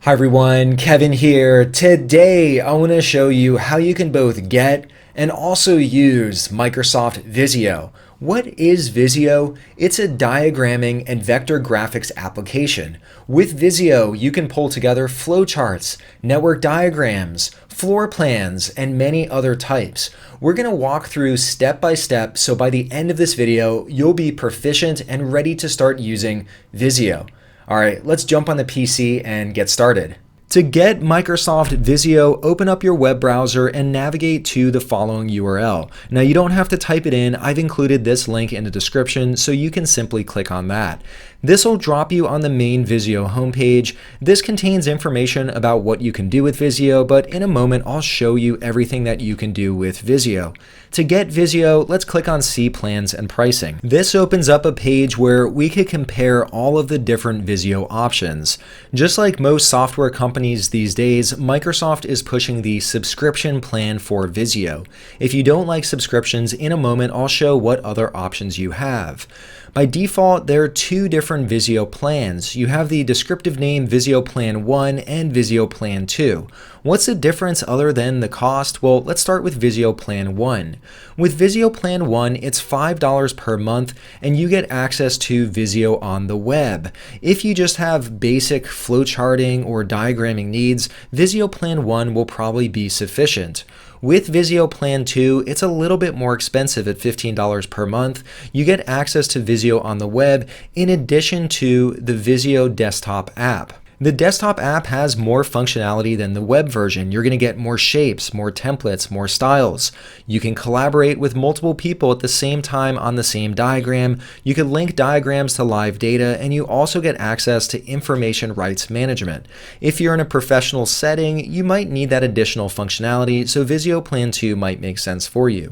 Hi everyone, Kevin here. Today I want to show you how you can both get and also use Microsoft Visio. What is Visio? It's a diagramming and vector graphics application. With Visio, you can pull together flowcharts, network diagrams, floor plans, and many other types. We're going to walk through step by step, so by the end of this video, you'll be proficient and ready to start using Visio. All right, let's jump on the PC and get started. To get Microsoft Visio, open up your web browser and navigate to the following URL. Now you don't have to type it in. I've included this link in the description so you can simply click on that. This will drop you on the main Visio homepage. This contains information about what you can do with Visio, but in a moment I'll show you everything that you can do with Visio. To get Visio, let's click on See Plans and Pricing. This opens up a page where we could compare all of the different Visio options. Just like most software companies these days, Microsoft is pushing the subscription plan for Visio. If you don't like subscriptions, in a moment I'll show what other options you have. By default, there are two different Visio plans. You have the descriptive name Visio Plan 1 and Visio Plan 2. What's the difference other than the cost? Well, let's start with Visio Plan 1. With Visio Plan 1, it's $5 per month and you get access to Visio on the web. If you just have basic flowcharting or diagramming needs, Visio Plan 1 will probably be sufficient. With Visio Plan 2, it's a little bit more expensive at $15 per month. You get access to Visio on the web in addition to the Visio desktop app. The desktop app has more functionality than the web version. You're going to get more shapes, more templates, more styles. You can collaborate with multiple people at the same time on the same diagram. You can link diagrams to live data, and you also get access to information rights management. If you're in a professional setting, you might need that additional functionality, so Visio Plan 2 might make sense for you.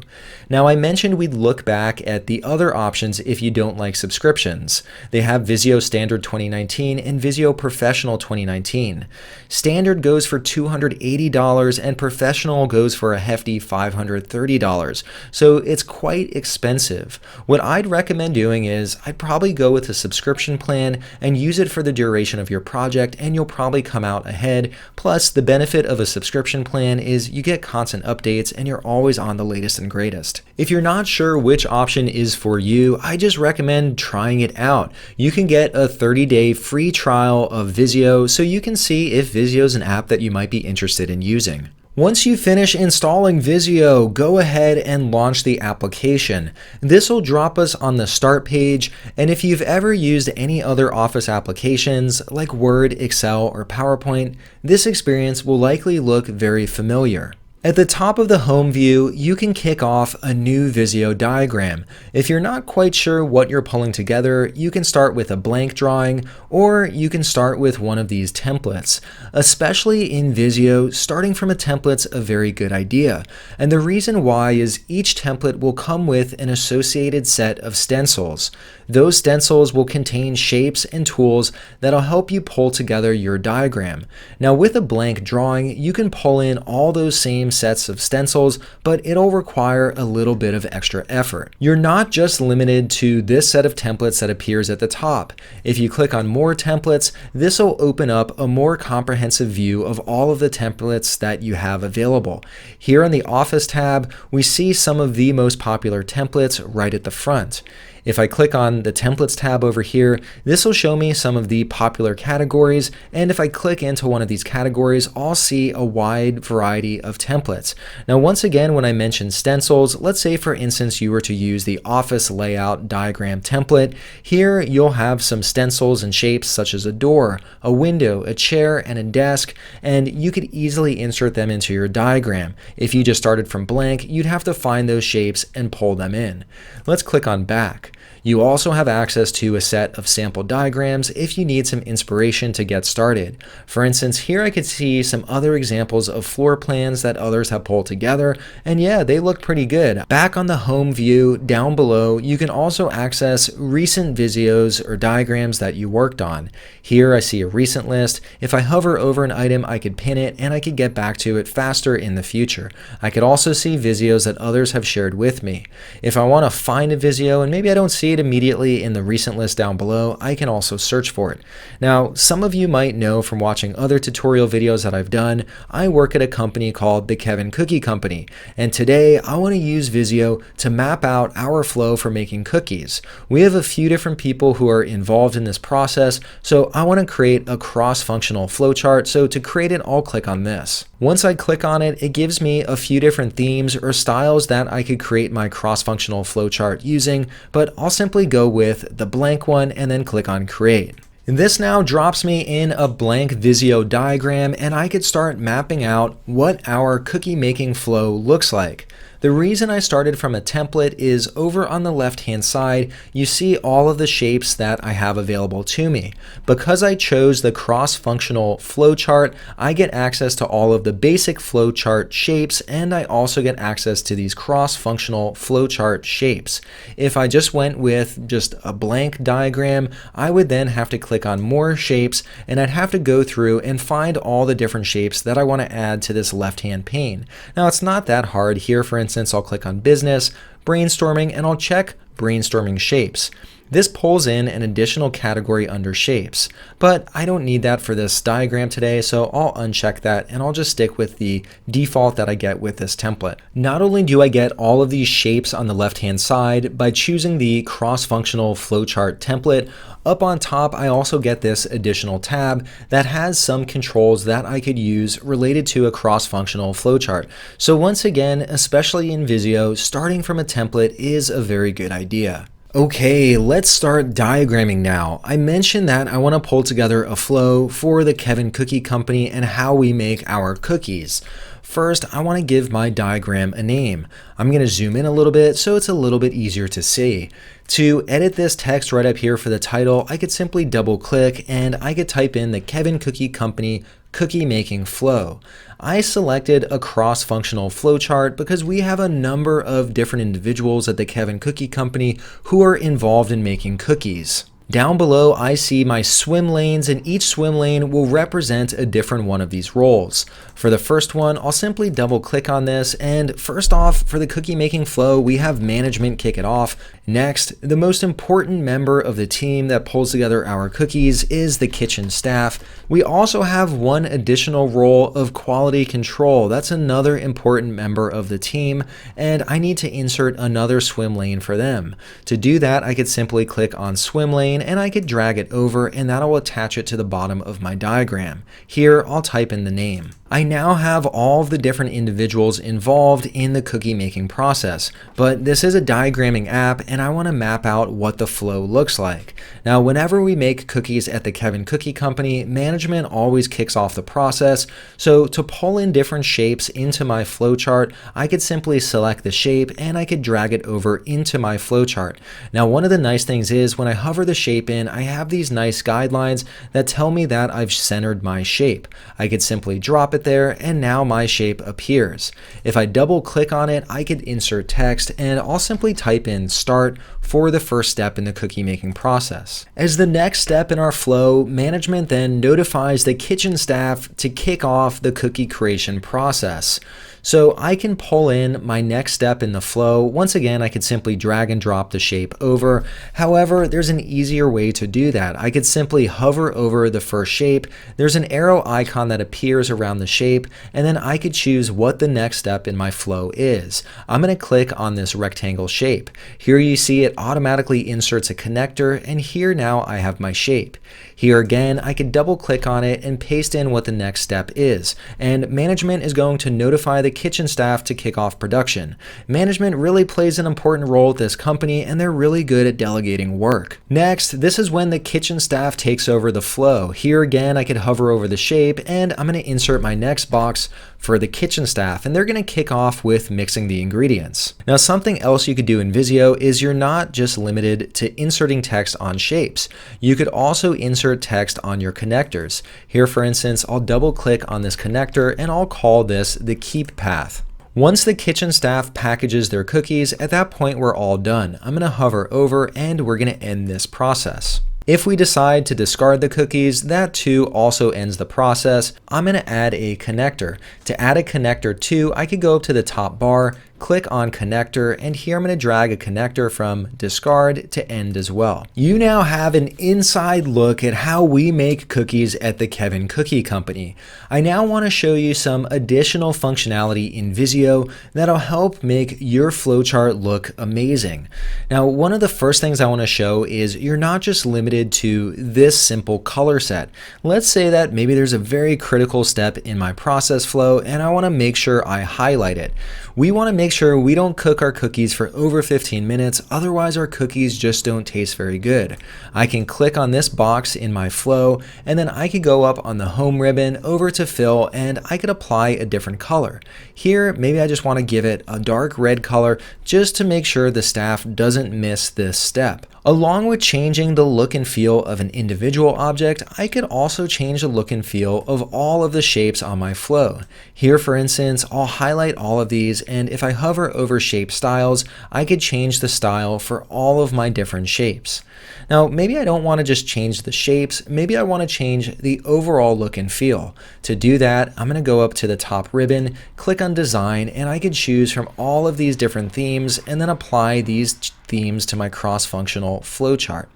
Now, I mentioned we'd look back at the other options if you don't like subscriptions. They have Visio Standard 2019 and Visio Professional 2019. Standard goes for $280 and Professional goes for a hefty $530. So it's quite expensive. What I'd recommend doing is I'd probably go with a subscription plan and use it for the duration of your project, and you'll probably come out ahead. Plus, the benefit of a subscription plan is you get constant updates and you're always on the latest and greatest. If you're not sure which option is for you, I just recommend trying it out. You can get a 30-day free trial of Visio so you can see if Visio is an app that you might be interested in using. Once you finish installing Visio, go ahead and launch the application. This will drop us on the start page, and if you've ever used any other Office applications like Word, Excel, or PowerPoint, this experience will likely look very familiar. At the top of the home view, you can kick off a new Visio diagram. If you're not quite sure what you're pulling together, you can start with a blank drawing, or you can start with one of these templates. Especially in Visio, starting from a template's a very good idea. And the reason why is each template will come with an associated set of stencils. Those stencils will contain shapes and tools that'll help you pull together your diagram. Now, with a blank drawing, you can pull in all those same sets of stencils, but it'll require a little bit of extra effort. You're not just limited to this set of templates that appears at the top. If you click on More Templates, this will open up a more comprehensive view of all of the templates that you have available. Here on the Office tab, we see some of the most popular templates right at the front. If I click on the Templates tab over here, this will show me some of the popular categories, and if I click into one of these categories, I'll see a wide variety of templates. Now, once again, when I mention stencils, let's say for instance you were to use the Office Layout Diagram template. Here you'll have some stencils and shapes such as a door, a window, a chair, and a desk, and you could easily insert them into your diagram. If you just started from blank, you'd have to find those shapes and pull them in. Let's click on Back. You also have access to a set of sample diagrams if you need some inspiration to get started. For instance, here I could see some other examples of floor plans that others have pulled together, and yeah, they look pretty good. Back on the home view, down below, you can also access recent Visios or diagrams that you worked on. Here I see a recent list. If I hover over an item, I could pin it and I could get back to it faster in the future. I could also see Visios that others have shared with me. If I want to find a Visio and maybe I don't see it immediately in the recent list down below, I can also search for it. Now, some of you might know from watching other tutorial videos that I've done, I work at a company called the Kevin Cookie Company, and today I want to use Visio to map out our flow for making cookies. We have a few different people who are involved in this process, so I want to create a cross-functional flowchart. So to create it, I'll click on this. Once I click on it, it gives me a few different themes or styles that I could create my cross-functional flowchart using, but I'll simply go with the blank one and then click on create. This now drops me in a blank Visio diagram, and I could start mapping out what our cookie making flow looks like. The reason I started from a template is over on the left-hand side, you see all of the shapes that I have available to me. Because I chose the cross-functional flowchart, I get access to all of the basic flowchart shapes, and I also get access to these cross-functional flowchart shapes. If I just went with just a blank diagram, I would then have to click on more shapes, and I'd have to go through and find all the different shapes that I want to add to this left-hand pane. Now, it's not that hard. Here, for instance, I'll click on business, brainstorming, and I'll check brainstorming shapes. This pulls in an additional category under shapes, but I don't need that for this diagram today, so I'll uncheck that and I'll just stick with the default that I get with this template. Not only do I get all of these shapes on the left-hand side by choosing the cross-functional flowchart template, up on top I also get this additional tab that has some controls that I could use related to a cross-functional flowchart. So once again, especially in Visio, starting from a template is a very good idea. Okay, let's start diagramming now. I mentioned that I want to pull together a flow for the Kevin Cookie Company and how we make our cookies. First, I want to give my diagram a name. I'm going to zoom in a little bit so it's a little bit easier to see. To edit this text right up here for the title, I could simply double click and I could type in the Kevin Cookie Company cookie making flow. I selected a cross-functional flowchart because we have a number of different individuals at the Kevin Cookie Company who are involved in making cookies. Down below, I see my swim lanes, and each swim lane will represent a different one of these roles. For the first one, I'll simply double click on this, and first off, for the cookie making flow, we have management kick it off. Next, the most important member of the team that pulls together our cookies is the kitchen staff. We also have one additional role of quality control. That's another important member of the team, and I need to insert another swim lane for them. To do that, I could simply click on swim lane, and I could drag it over, and that'll attach it to the bottom of my diagram. Here, I'll type in the name. I now have all of the different individuals involved in the cookie making process, but this is a diagramming app and I want to map out what the flow looks like. Now, whenever we make cookies at the Kevin Cookie Company, management always kicks off the process. So to pull in different shapes into my flowchart, I could simply select the shape and I could drag it over into my flowchart. Now, one of the nice things is when I hover the shape in, I have these nice guidelines that tell me that I've centered my shape. I could simply drop it there and now my shape appears. If I double click on it, I could insert text and I'll simply type in start for the first step in the cookie making process. As the next step in our flow, management then notifies the kitchen staff to kick off the cookie creation process. So I can pull in my next step in the flow. Once again, I could simply drag and drop the shape over. However, there's an easier way to do that. I could simply hover over the first shape. There's an arrow icon that appears around the shape, and then I could choose what the next step in my flow is. I'm going to click on this rectangle shape. Here you see it automatically inserts a connector, and here now I have my shape. Here again, I could double click on it and paste in what the next step is, and management is going to notify the kitchen staff to kick off production. Management really plays an important role at this company, and they're really good at delegating work. Next, this is when the kitchen staff takes over the flow. Here again, I could hover over the shape, and I'm going to insert my next box for the kitchen staff, and they're going to kick off with mixing the ingredients. Now, something else you could do in Visio is you're not just limited to inserting text on shapes. You could also insert text on your connectors. Here, for instance, I'll double click on this connector and I'll call this the keep path. Once the kitchen staff packages their cookies, at that point we're all done. I'm going to hover over and we're going to end this process. If we decide to discard the cookies, that too also ends the process. I'm going to add a connector. To add a connector too, I could go up to the top bar, click on connector, and here I'm going to drag a connector from discard to end as well. You now have an inside look at how we make cookies at the Kevin Cookie Company. I now want to show you some additional functionality in Visio that'll help make your flowchart look amazing. Now, one of the first things I want to show is you're not just limited to this simple color set. Let's say that maybe there's a very critical step in my process flow and I want to make sure I highlight it. We want to make sure we don't cook our cookies for over 15 minutes, otherwise our cookies just don't taste very good. I can click on this box in my flow, and then I could go up on the home ribbon over to fill, and I could apply a different color. Here, maybe I just want to give it a dark red color just to make sure the staff doesn't miss this step. Along with changing the look and feel of an individual object, I could also change the look and feel of all of the shapes on my flow. Here, for instance, I'll highlight all of these, and if I hover over shape styles, I could change the style for all of my different shapes. Now, maybe I don't want to just change the shapes, maybe I want to change the overall look and feel. To do that, I'm going to go up to the top ribbon, click on design, and I could choose from all of these different themes and then apply these themes to my cross-functional flowchart.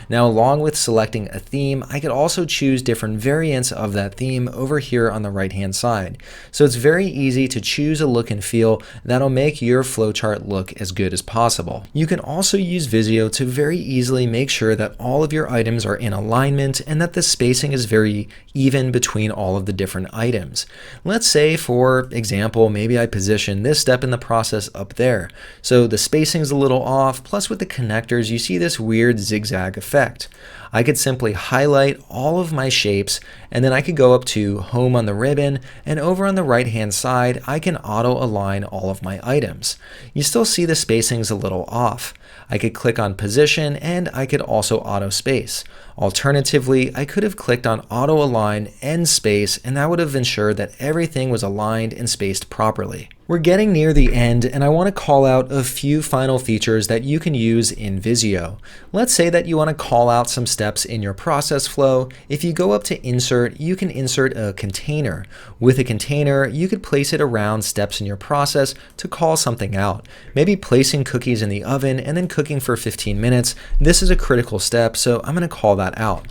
Now, along with selecting a theme, I could also choose different variants of that theme over here on the right-hand side. So it's very easy to choose a look and feel that'll make your flowchart look as good as possible. You can also use Visio to very easily make sure that all of your items are in alignment and that the spacing is very even between all of the different items. Let's say, for example, maybe I position this step in the process up there. So the spacing is a little off, plus with the connectors, you see this weird zigzag effect. I could simply highlight all of my shapes, and then I could go up to home on the ribbon, and over on the right hand side, I can auto align all of my items. You still see the spacing's a little off. I could click on position, and I could also auto space. Alternatively, I could have clicked on auto align and space, and that would have ensured that everything was aligned and spaced properly. We're getting near the end, and I want to call out a few final features that you can use in Visio. Let's say that you want to call out some steps in your process flow. If you go up to insert, you can insert a container. With a container, you could place it around steps in your process to call something out. Maybe placing cookies in the oven and then cooking for 15 minutes. This is a critical step, so I'm going to call that out.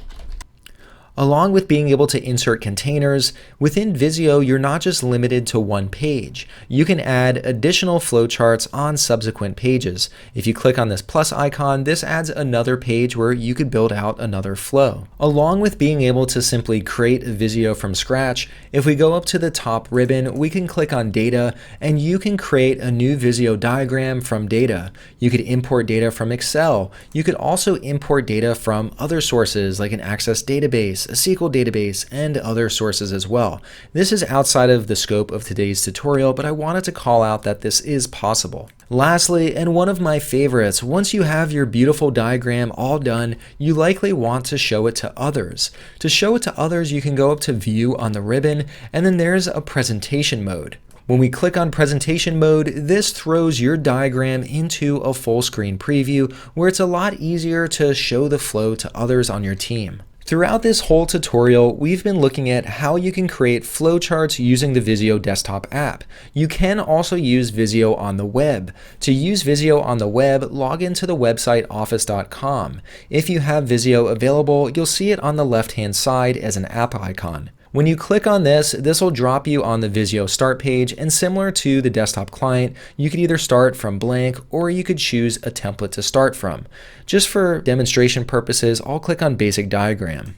Along with being able to insert containers, within Visio, you're not just limited to one page. You can add additional flowcharts on subsequent pages. If you click on this plus icon, this adds another page where you could build out another flow. Along with being able to simply create a Visio from scratch, if we go up to the top ribbon, we can click on data, and you can create a new Visio diagram from data. You could import data from Excel. You could also import data from other sources like an Access database, a SQL database, and other sources as well. This is outside of the scope of today's tutorial, but I wanted to call out that this is possible. Lastly, and one of my favorites, once you have your beautiful diagram all done, you likely want to show it to others. To show it to others, you can go up to View on the ribbon, and then there's a presentation mode. When we click on presentation mode, this throws your diagram into a full screen preview where it's a lot easier to show the flow to others on your team. Throughout this whole tutorial, we've been looking at how you can create flowcharts using the Visio desktop app. You can also use Visio on the web. To use Visio on the web, log into the website office.com. If you have Visio available, you'll see it on the left-hand side as an app icon. When you click on this, this will drop you on the Visio start page, and similar to the desktop client, you could either start from blank or you could choose a template to start from. Just for demonstration purposes, I'll click on Basic Diagram.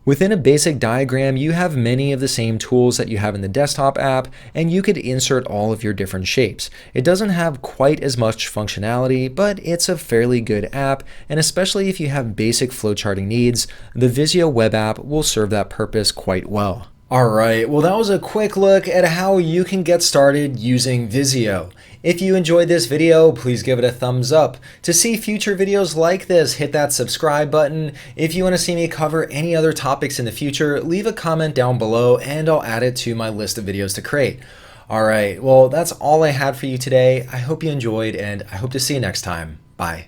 Within a basic diagram, you have many of the same tools that you have in the desktop app, and you could insert all of your different shapes. It doesn't have quite as much functionality, but it's a fairly good app, and especially if you have basic flowcharting needs, the Visio web app will serve that purpose quite well. Alright, well that was a quick look at how you can get started using Visio. If you enjoyed this video, please give it a thumbs up. To see future videos like this, hit that subscribe button. If you want to see me cover any other topics in the future, leave a comment down below and I'll add it to my list of videos to create. Alright, well that's all I had for you today. I hope you enjoyed and I hope to see you next time. Bye.